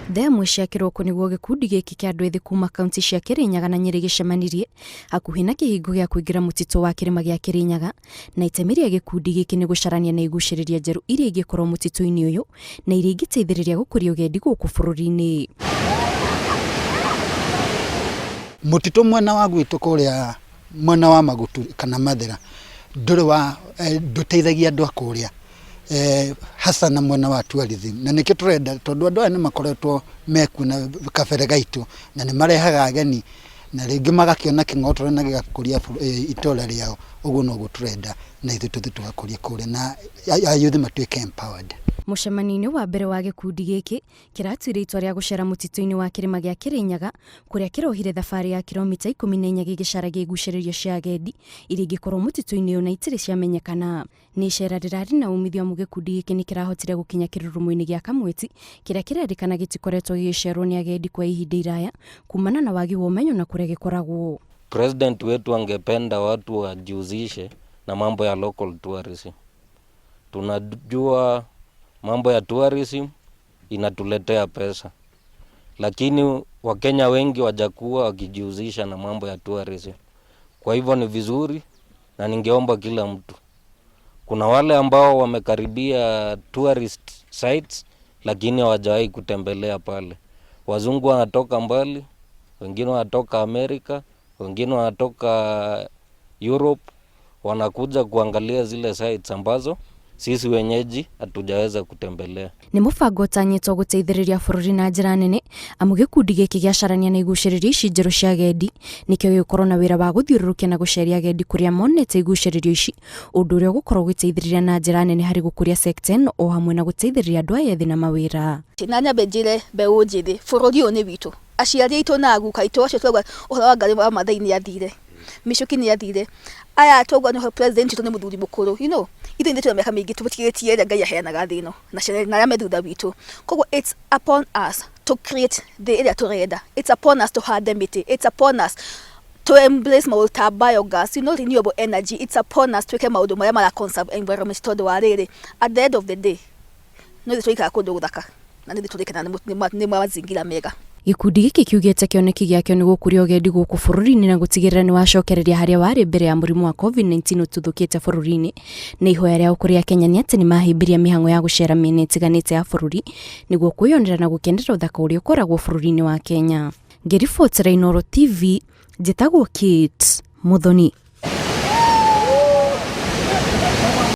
Ndemwe cia kiroko niguo gikundi giki kia andu ethi kuma kaunti cia Kirinyaga na Nyeri gicemanirie hakuhi na kihingo gia kuingira mutito wa kirima gia Kirinyaga, na itemi ria gikundi giki ni gucarania na iguciriria njeru iria ingikorwo mutito-ini uyu na iria ingiteithiriria gukuria ugendi guku bururi-ini. Mutito mwena wa gwitu kuria mwena wa Magutu kana Mathira nduri wa nduteithagia andu akuria hasa na mwena wa tourism, na nikio turenda tondu andu aya ni makoretwo mekuna kabere gaitu na ni marehaga ageni na ringi magakiona king'otore na gigakuria itora riao. Uguo no guturenda na ithu tugakuria kuria na ayuthi matuike empowered. Mucemanini wa mbere wa gikundi giki kiratwire itwa ria gucera mutito-ini wa kirima gia Kirinyaga kuria kirohire thabari ya kilomita 14 gigicaragia iguciririo cia agendi iria ingikorwo mutito-ini uyu na itiri ciamenyekana. Ni icera rirari na umithio mu gikundi giki ni kirahotire gukinya kirurumo-ini gia Kamweti kiria kirerikana gitikoretwo gigicerwo ni agendi kwa ihinda iraya kumana na wagi wa umenyo na kuria gikoragwo. President wetu angependa watu wajihusishe na mambo ya local tourism. Tunajua mambo ya tourism inatuletea pesa, lakini Wakenya wengi wajakuwa wakijihusisha na mambo ya tourism. Kwa hivyo ni vizuri na ningeomba kila mtu, kuna wale ambao wamekaribia tourist sites lakini hawajawahi kutembelea pale. Wazungu wanatoka mbali, wengine wanatoka Amerika, wengine wanatoka Europe, wanakuja kuangalia zile sites ambazo sisi wenyeji hatujaweza kutembelea. Ni mubango utanyitwo guteithiriria bururi na njira nene amu gikundi giki giacarania na iguciririo ici njeru cia agendi nikio gikorwo na wira wa guthiururukia na guceria agendi kuria monete iguciririo ici, undu uria gukorwo guteithiriria na njira nene hari gukuria sector ino o hamwe na guteithiriria andu aya ethi na mawira. Tinanya benjire beũ njithi bururi uyu ni witu, aciari aitu na aguka aitu acio twagwa uhoro wa ngari wa mathaini athire micuki ni athire aya twagwa no president tu ni muthuri mukuru, you know, ithu ndi twa miaka mingi tubutigitie ria ngai aheanaga thino na ya methutha witu. Koguo it's upon us to create the area turenda, it's upon us to have the meeting, it's upon us to embrace multi biogas, you know, renewable energy. It's upon us to make maundu maria mara conserve environment tondu wa riri at the end of the day no thitwika kundu guthaka na nithitulika ni mazingira mega. Gikundi giki kiugete kioneki giakio ni gukuria ugendi guku bururi-ini na gutigirira ni wacokereria haria wari mbere ya murimu wa COVID-19 ututhukite bururi-ini, na ihoya ria ukuria Kenya ni ati ni mahimbiria mihango ya gucera miena itiganite ya bururi niguo kwiyonera na gukendera uthaka uria ukoragwo bururi-ini wa Kenya. Ngiribotera Inooro TV, njitagwo Kate Muthoni.